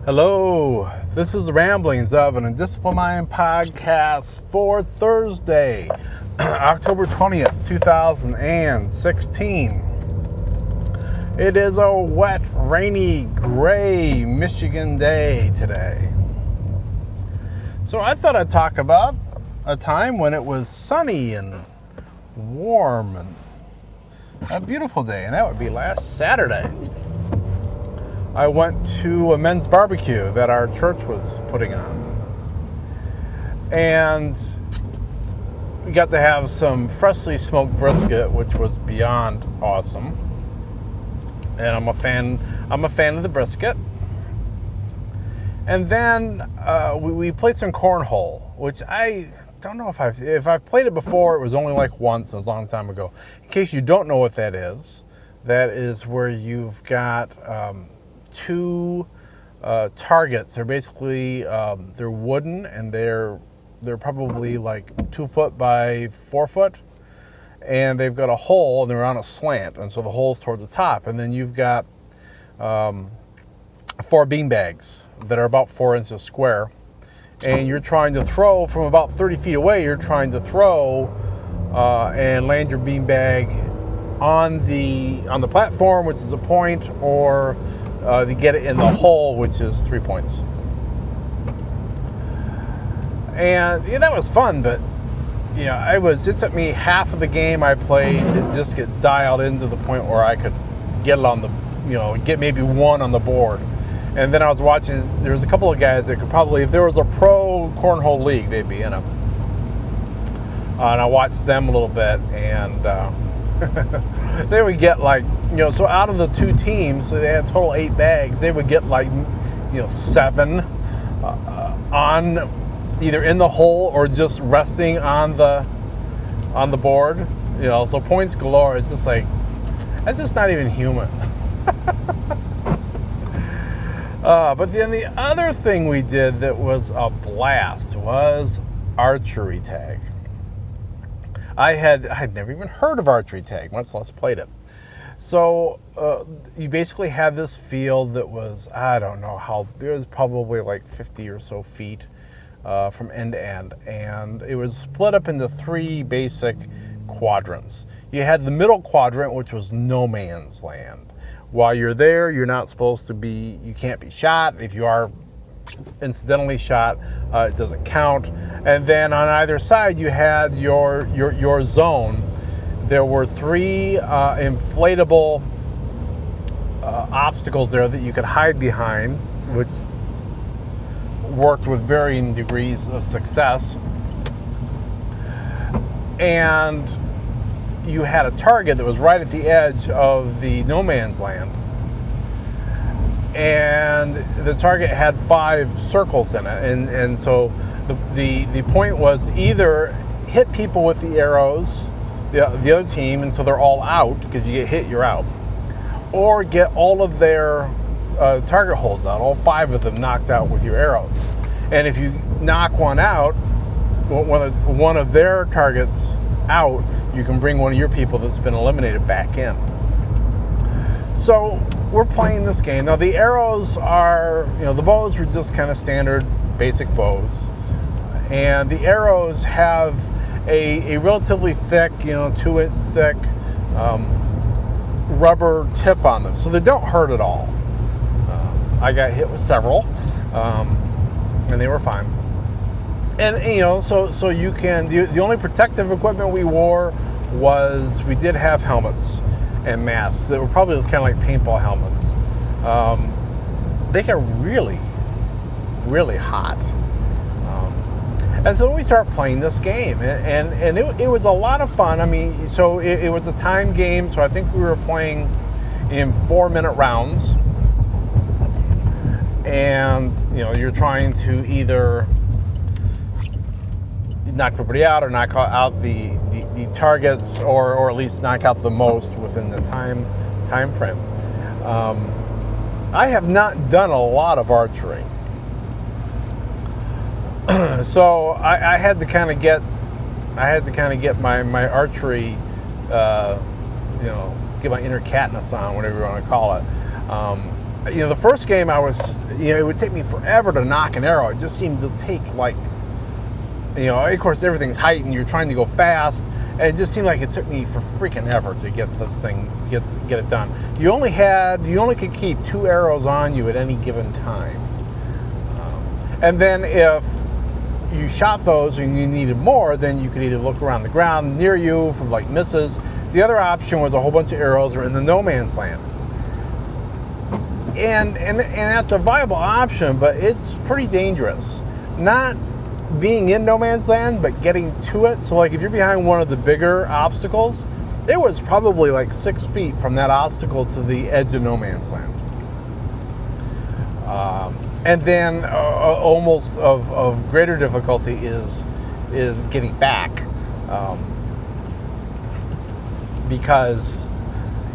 Hello, this is the Ramblings of an Undisciplined Mind podcast for Thursday, October 20th, 2016. It is a wet, rainy, gray Michigan day today. So I thought I'd talk about a time when it was sunny and warm and a beautiful day, and that would be last Saturday. I went to a men's barbecue that our church was putting on. And we got to have some freshly smoked brisket, which was beyond awesome. And I'm a fan of the brisket. And then we played some cornhole, which I don't know if I've played it before. It was only like once, a long time ago. In case you don't know what that is where you've got two targets. They're basically they're wooden, and they're probably like 2 foot by 4 foot, and they've got a hole, and they're on a slant, and so the hole's toward the top. And then you've got 4 bean bags that are about 4 inches square, and you're trying to throw from about 30 feet away. You're trying to throw and land your bean bag on the platform, which is a point, or to get it in the hole, which is 3 points. And yeah, that was fun, but it took me half of the game I played to just get dialed into the point where I could get it on the, get maybe one on the board. And then I was watching, there was a couple of guys that could probably, if there was a pro cornhole league, they'd be in them. And I watched them a little bit, and they would get like, so out of the 2 teams, so they had total 8 bags, they would get like, 7 on either in the hole or just resting on the board, so points galore. It's just like, that's just not even human. But then the other thing we did that was a blast was archery tag. I had never even heard of archery tag, much less played it. So you basically had this field that was, I don't know how, it was probably like 50 or so feet from end to end. And it was split up into 3 basic quadrants. You had the middle quadrant, which was no man's land. While you're there, you're not supposed to be, you can't be shot. If you are incidentally shot, it doesn't count. And then on either side, you had your zone. There were 3 inflatable obstacles there that you could hide behind, which worked with varying degrees of success. And you had a target that was right at the edge of the no man's land. And the target had 5 circles in it. And so the point was either hit people with the arrows, the other team, until they're all out, because you get hit, you're out. Or get all of their target holes out, all 5 of them knocked out with your arrows. And if you knock one out, one of their targets out, you can bring one of your people that's been eliminated back in. So we're playing this game. Now the arrows are, the bows were just kind of standard basic bows. And the arrows have a relatively thick, 2-inch thick rubber tip on them. So they don't hurt at all. I got hit with several, and they were fine. And, so you can, the only protective equipment we wore was, we did have helmets and masks that were probably kind of like paintball helmets. They get really, really hot. And so we start playing this game, and it was a lot of fun. I mean, so it was a time game, so I think we were playing in 4-minute rounds. And, you're trying to either knock everybody out or knock out the targets, or at least knock out the most within the time frame. I have not done a lot of archery. So I had to kind of get my archery, get my inner Katniss on, whatever you want to call it. the first game it would take me forever to knock an arrow. It just seemed to take like, of course everything's heightened. You're trying to go fast, and it just seemed like it took me for freaking ever to get this thing, get it done. You only could keep 2 arrows on you at any given time, and then if you shot those and you needed more, then you could either look around the ground near you for like misses. The other option was a whole bunch of arrows are in the no man's land. And that's a viable option, but it's pretty dangerous. Not being in no man's land, but getting to it. So like if you're behind one of the bigger obstacles, it was probably like 6 feet from that obstacle to the edge of no man's land. And then almost of greater difficulty is getting back, because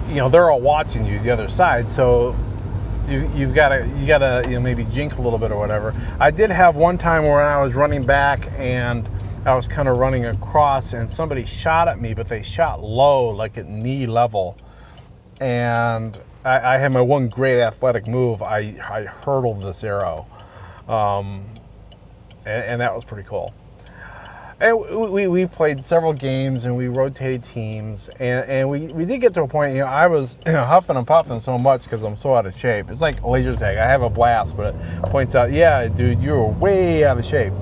they're all watching you the other side. So you gotta maybe jink a little bit or whatever. I did have one time where I was running back and I was kind of running across, and somebody shot at me, but they shot low, like at knee level, and I had my one great athletic move. I hurdled this arrow, and that was pretty cool. And we played several games, and we rotated teams, and we did get to a point, I was huffing and puffing so much because I'm so out of shape. It's like laser tag. I have a blast, but it points out, yeah, dude, you're way out of shape.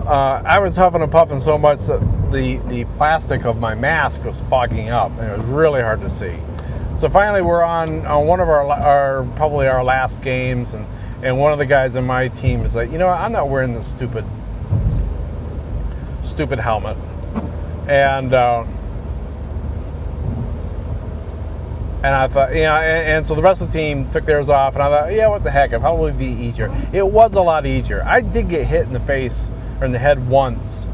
I was huffing and puffing so much that the plastic of my mask was fogging up, and it was really hard to see. So finally, we're on one of our probably our last games, and one of the guys in my team is like, I'm not wearing this stupid helmet, and I thought, and so the rest of the team took theirs off, and I thought, yeah, what the heck, it'd probably be easier. It was a lot easier. I did get hit in the face or in the head once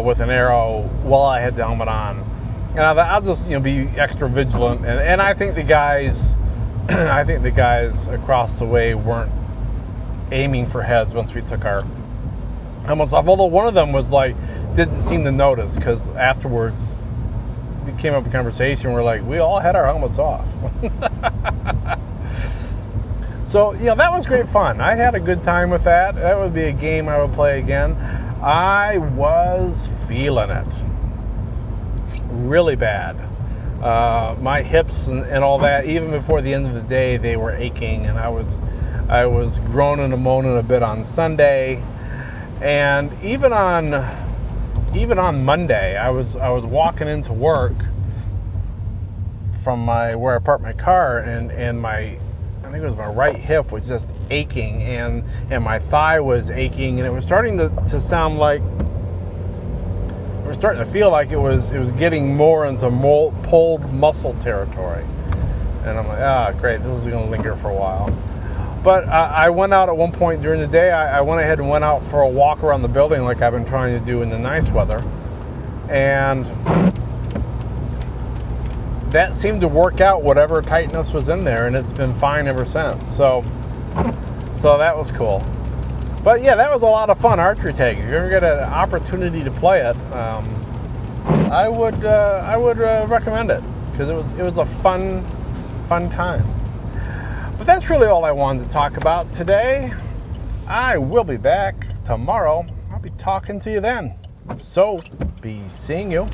with an arrow while I had the helmet on. And I thought, I'll just be extra vigilant, and I think the guys, across the way weren't aiming for heads once we took our helmets off. Although one of them was like didn't seem to notice, because afterwards we came up in conversation. We're like, we all had our helmets off. So that was great fun. I had a good time with that. That would be a game I would play again. I was feeling it. Really bad. My hips and all that, even before the end of the day, they were aching, and I was groaning and moaning a bit on Sunday, and even on Monday, I was walking into work from where I parked my car, and I think it was my right hip was just aching, and my thigh was aching, and it was starting to sound like. It was starting to feel like it was getting more into pulled muscle territory. And I'm like, great, this is going to linger for a while. But I went out at one point during the day. I went ahead and went out for a walk around the building like I've been trying to do in the nice weather. And that seemed to work out whatever tightness was in there, and it's been fine ever since. So that was cool. But yeah, that was a lot of fun, archery tag. If you ever get an opportunity to play it, I would recommend it, because it was a fun time. But that's really all I wanted to talk about today. I will be back tomorrow. I'll be talking to you then. So be seeing you.